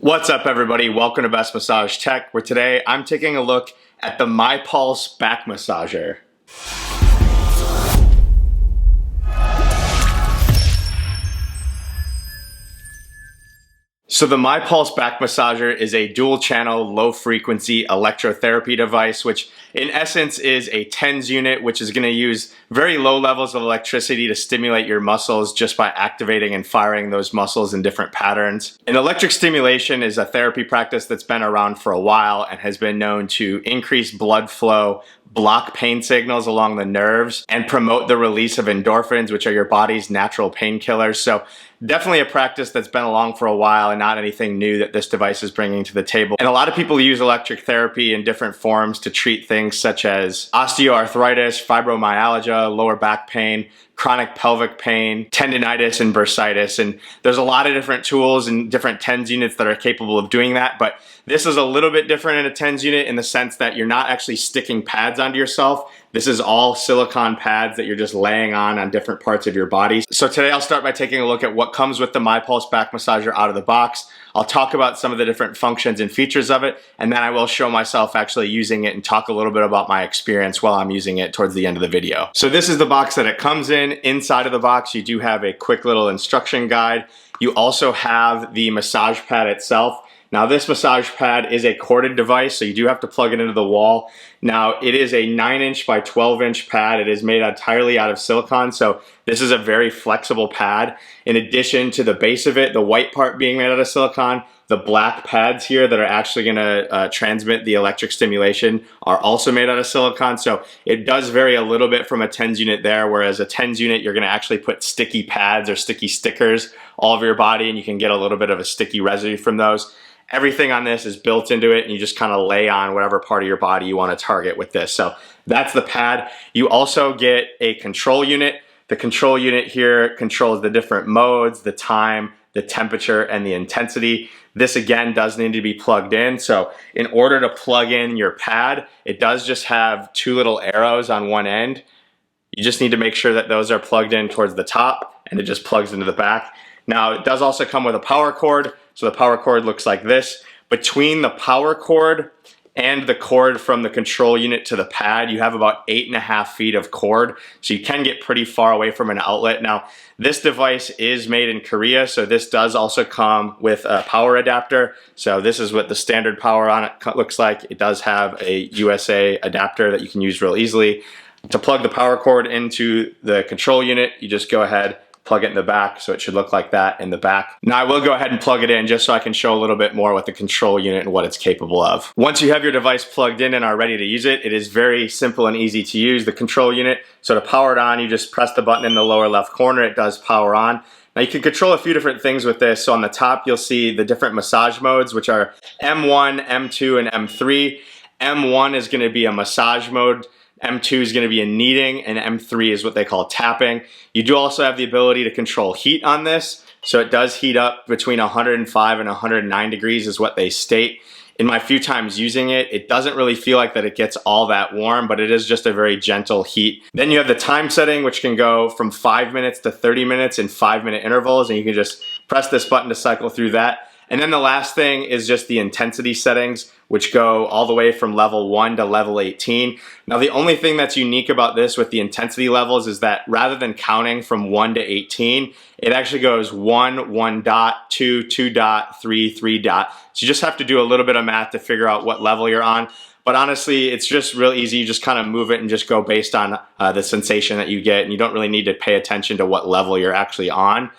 What's up, everybody? Welcome to Best Massage Tech, where today I'm taking a look at the MyPulse back massager. So the MyPulse back massager is a dual channel low frequency electrotherapy device, which in essence is a TENS unit, which is going to use very low levels of electricity to stimulate your muscles just by activating and firing those muscles in different patterns. And electric stimulation is a therapy practice that's been around for a while and has been known to increase blood flow, block pain signals along the nerves, and promote the release of endorphins, which are your body's natural painkillers. So definitely a practice that's been along for a while and not anything new that this device is bringing to the table. And a lot of people use electric therapy in different forms to treat things such as osteoarthritis, fibromyalgia, lower back pain, chronic pelvic pain, tendinitis, and bursitis. And there's a lot of different tools and different TENS units that are capable of doing that, but this is a little bit different in a TENS unit in the sense that you're not actually sticking pads onto yourself. This is all silicone pads that you're just laying on different parts of your body. So today I'll start by taking a look at what comes with the MyPulse back massager out of the box. I'll talk about some of the different functions and features of it, and then I will show myself actually using it and talk a little bit about my experience while I'm using it towards the end of the video. So this is the box that it comes in. Inside of the box, you do have a quick little instruction guide. You also have the massage pad itself. Now this massage pad is a corded device, so you do have to plug it into the wall. Now it is a 9-inch by 12-inch pad. It is made entirely out of silicone, so this is a very flexible pad. In addition to the base of it, the white part being made out of silicone, the black pads here that are actually going to transmit the electric stimulation are also made out of silicone. So it does vary a little bit from a TENS unit there, whereas a TENS unit, you're going to actually put sticky pads or sticky stickers all over your body, and you can get a little bit of a sticky residue from those. Everything on this is built into it, and you just kind of lay on whatever part of your body you want to target with this. So that's the pad. You also get a control unit. The control unit here controls the different modes, the time, the temperature, and the intensity. This again does need to be plugged in. So in order to plug in your pad, it does just have two little arrows on one end. You just need to make sure that those are plugged in towards the top, and it just plugs into the back. Now it does also come with a power cord. So the power cord looks like this. Between the power cord and the cord from the control unit to the pad, you have about 8.5 feet of cord. So you can get pretty far away from an outlet. Now, this device is made in Korea, so this does also come with a power adapter. So this is what the standard power on it looks like. It does have a USA adapter that you can use real easily. To plug the power cord into the control unit, you just go ahead, plug it in the back, so it should look like that in the back. Now I will go ahead and plug it in just so I can show a little bit more with the control unit and what it's capable of. Once you have your device plugged in and are ready to use it, it is very simple and easy to use, the control unit. So to power it on, you just press the button in the lower left corner, it does power on. Now you can control a few different things with this. So on the top, you'll see the different massage modes, which are M1, M2, and M3. M1 is gonna be a massage mode. M2 is going to be a kneading, and M3 is what they call tapping. You do also have the ability to control heat on this, so it does heat up between 105 and 109 degrees is what they state. In my few times using it, it doesn't really feel like that it gets all that warm, but it is just a very gentle heat. Then you have the time setting, which can go from 5 minutes to 30 minutes in 5-minute intervals, and you can just press this button to cycle through that. And then the last thing is just the intensity settings, which go all the way from level 1 to level 18. Now the only thing that's unique about this with the intensity levels is that rather than counting from 1 to 18, it actually goes 1, 1 dot, 2, 2 dot, 3, 3 dot. So you just have to do a little bit of math to figure out what level you're on. But honestly, it's just real easy. You just kind of move it and just go based on the sensation that you get. And you don't really need to pay attention to what level you're actually on.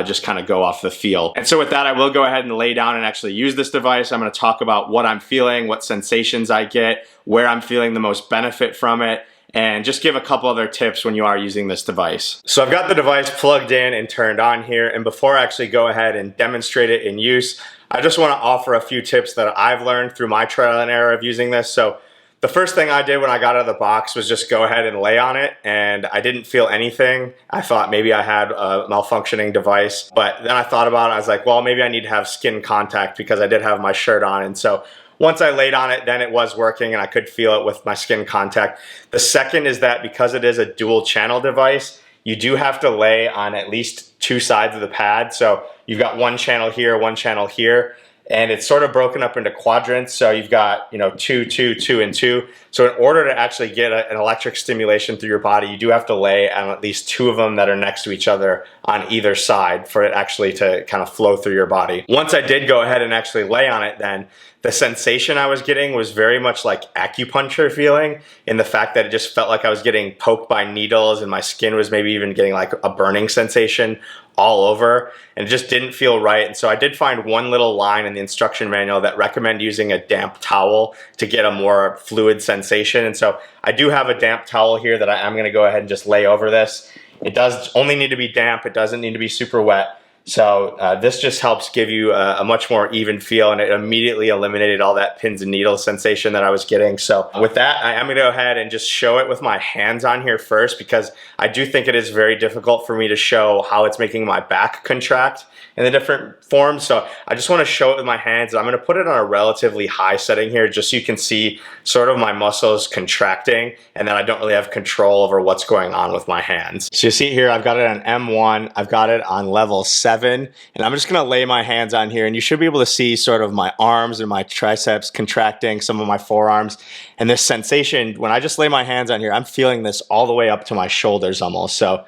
Just kind of go off the feel. And so with that, I will go ahead and lay down and actually use this device. I'm going to talk about what I'm feeling, what sensations I get, where I'm feeling the most benefit from it, and just give a couple other tips when you are using this device. So I've got the device plugged in and turned on here. And before I actually go ahead and demonstrate it in use, I just want to offer a few tips that I've learned through my trial and error of using this. So the first thing I did when I got out of the box was just go ahead and lay on it, and I didn't feel anything. I thought maybe I had a malfunctioning device, but then I thought about it. I was like, well, maybe I need to have skin contact because I did have my shirt on. And so once I laid on it, then it was working and I could feel it with my skin contact. The second is that because it is a dual channel device, you do have to lay on at least two sides of the pad. So you've got one channel here, and it's sort of broken up into quadrants. So you've got, 2, 2, 2, and 2. So in order to actually get an electric stimulation through your body, you do have to lay on at least 2 of them that are next to each other on either side for it actually to kind of flow through your body. Once I did go ahead and actually lay on it, then the sensation I was getting was very much like acupuncture feeling, in the fact that it just felt like I was getting poked by needles, and my skin was maybe even getting like a burning sensation all over, and it just didn't feel right. And so I did find one little line in the instruction manual that recommend using a damp towel to get a more fluid sensation. And so I do have a damp towel here that I'm going to go ahead and just lay over this. It does only need to be damp. It doesn't need to be super wet. So this just helps give you a much more even feel, and it immediately eliminated all that pins and needles sensation that I was getting. So with that, I am going to go ahead and just show it with my hands on here first, because I do think it is very difficult for me to show how it's making my back contract in the different forms. So I just want to show it with my hands. I'm going to put it on a relatively high setting here, just so you can see sort of my muscles contracting, and then I don't really have control over what's going on with my hands. So you see here, I've got it on M1, I've got it on level 7, and I'm just going to lay my hands on here, and you should be able to see sort of my arms and my triceps contracting, some of my forearms, and this sensation, when I just lay my hands on here, I'm feeling this all the way up to my shoulders almost. So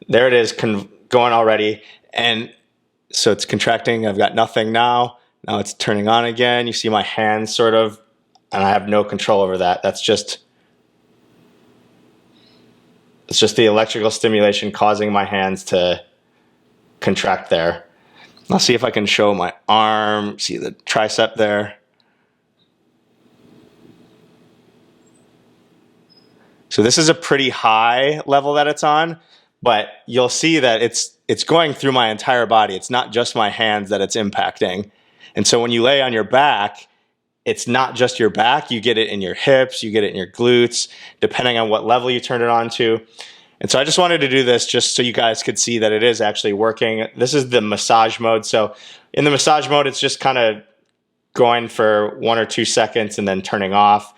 there it is, going already, and so it's contracting. I've got nothing now. Now it's turning on again. You see my hands sort of, and I have no control over that. It's just the electrical stimulation causing my hands to contract there. I'll see if I can show my arm. See the tricep there. So this is a pretty high level that it's on, but you'll see that it's going through my entire body. It's not just my hands that it's impacting. And so when you lay on your back, it's not just your back. You get it in your hips, you get it in your glutes, depending on what level you turn it on to. And so I just wanted to do this just so you guys could see that it is actually working. This is the massage mode. So in the massage mode, it's just kind of going for 1 or 2 seconds and then turning off.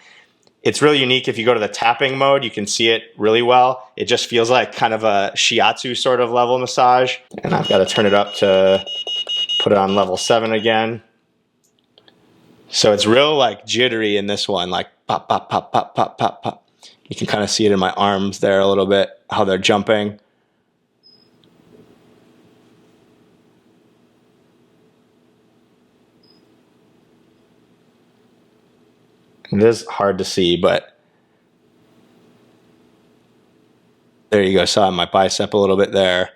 It's really unique. If you go to the tapping mode, you can see it really well. It just feels like kind of a shiatsu sort of level massage. And I've got to turn it up to put it on level 7 again. So it's real like jittery in this one, like pop, pop, pop, pop, pop, pop, pop. You can kind of see it in my arms there a little bit, how they're jumping. It is hard to see, but there you go. Saw my bicep a little bit there.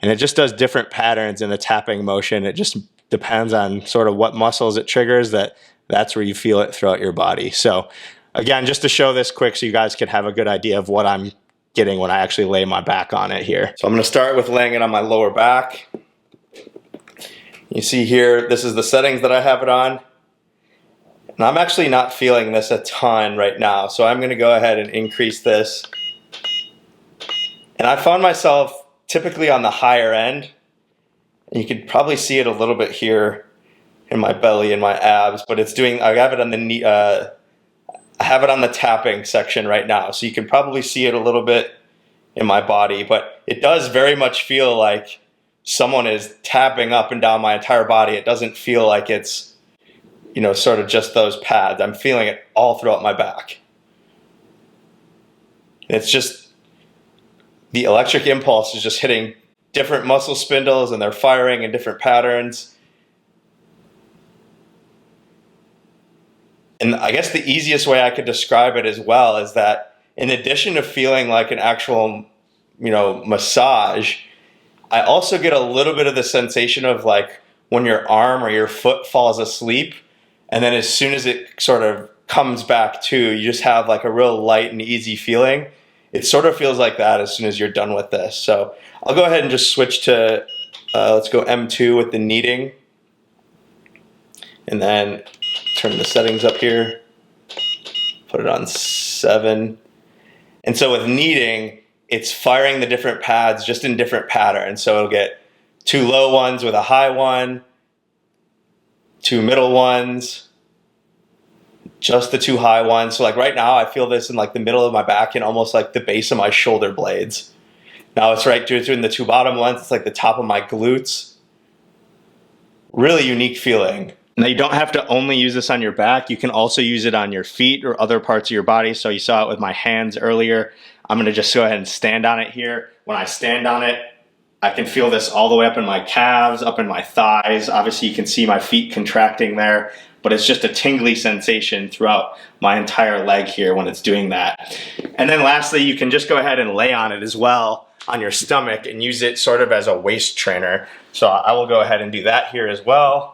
And it just does different patterns in the tapping motion. It just depends on sort of what muscles it triggers, that's where you feel it throughout your body. So again, just to show this quick so you guys could have a good idea of what I'm getting when I actually lay my back on it here. So I'm going to start with laying it on my lower back. You see here, this is the settings that I have it on. And I'm actually not feeling this a ton right now, so I'm going to go ahead and increase this. And I found myself typically on the higher end. And you could probably see it a little bit here in my belly and my abs, but it's doing, I have it on the knee, I have it on the tapping section right now, so you can probably see it a little bit in my body, but it does very much feel like someone is tapping up and down my entire body. It doesn't feel like it's, sort of just those pads. I'm feeling it all throughout my back. And it's just, the electric impulse is just hitting different muscle spindles, and they're firing in different patterns. And I guess the easiest way I could describe it as well is that in addition to feeling like an actual, massage, I also get a little bit of the sensation of like when your arm or your foot falls asleep, and then as soon as it sort of comes back to, you just have like a real light and easy feeling. It sort of feels like that as soon as you're done with this. So I'll go ahead and just switch to, let's go M2 with the kneading. And then turn the settings up here, put it on 7. And so with kneading, it's firing the different pads just in different patterns. So it'll get 2 low ones with a high one, 2 middle ones, just the 2 high ones. So like right now I feel this in like the middle of my back and almost like the base of my shoulder blades. Now it's right between the 2 bottom ones. It's like the top of my glutes. Really unique feeling. Now you don't have to only use this on your back. You can also use it on your feet or other parts of your body. So you saw it with my hands earlier. I'm gonna just go ahead and stand on it here. When I stand on it, I can feel this all the way up in my calves, up in my thighs. Obviously you can see my feet contracting there, but it's just a tingly sensation throughout my entire leg here when it's doing that. And then lastly, you can just go ahead and lay on it as well on your stomach and use it sort of as a waist trainer. So I will go ahead and do that here as well.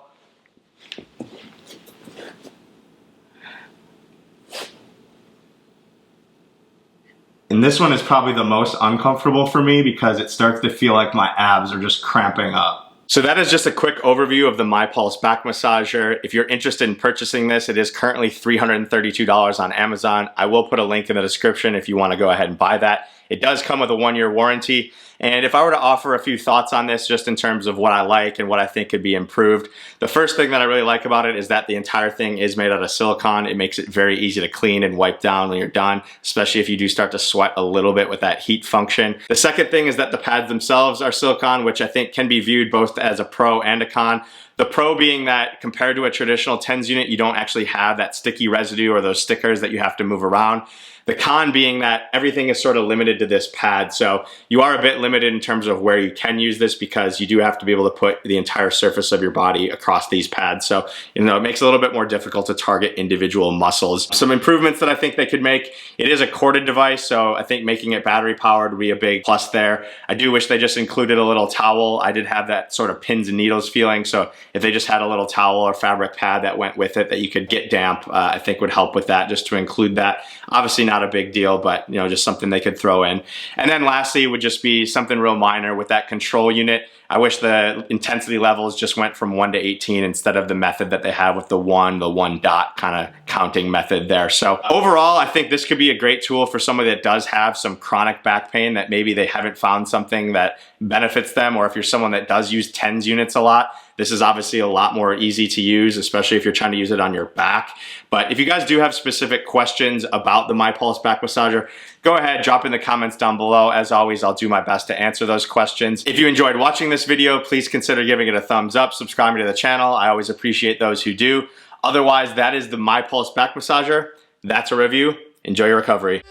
And this one is probably the most uncomfortable for me because it starts to feel like my abs are just cramping up. So that is just a quick overview of the MyPulse back massager. If you're interested in purchasing this, it is currently $332 on Amazon. I will put a link in the description if you want to go ahead and buy that. It does come with a 1-year warranty. And if I were to offer a few thoughts on this just in terms of what I like and what I think could be improved, the first thing that I really like about it is that the entire thing is made out of silicone. It makes it very easy to clean and wipe down when you're done, especially if you do start to sweat a little bit with that heat function. The second thing is that the pads themselves are silicone, which I think can be viewed both as a pro and a con. The pro being that compared to a traditional TENS unit, you don't actually have that sticky residue or those stickers that you have to move around. The con being that everything is sort of limited to this pad. So you are a bit limited in terms of where you can use this because you do have to be able to put the entire surface of your body across these pads. So, you know, it makes it a little bit more difficult to target individual muscles. Some improvements that I think they could make, it is a corded device. So I think making it battery powered would be a big plus there. I do wish they just included a little towel. I did have that sort of pins and needles feeling. So if they just had a little towel or fabric pad that went with it that you could get damp, I think would help with that, just to include that. Obviously not a big deal, but you know, just something they could throw in. And then lastly would just be something real minor with that control unit. I wish the intensity levels just went from 1 to 18 instead of the method that they have with the one dot kind of counting method there. So overall, I think this could be a great tool for somebody that does have some chronic back pain that maybe they haven't found something that benefits them, or if you're someone that does use TENS units a lot, this is obviously a lot more easy to use, especially if you're trying to use it on your back. But if you guys do have specific questions about the MyPulse back massager, go ahead, drop in the comments down below. As always, I'll do my best to answer those questions. If you enjoyed watching this video, please consider giving it a thumbs up, subscribing to the channel. I always appreciate those who do. Otherwise, that is the MyPulse back massager. That's a review. Enjoy your recovery.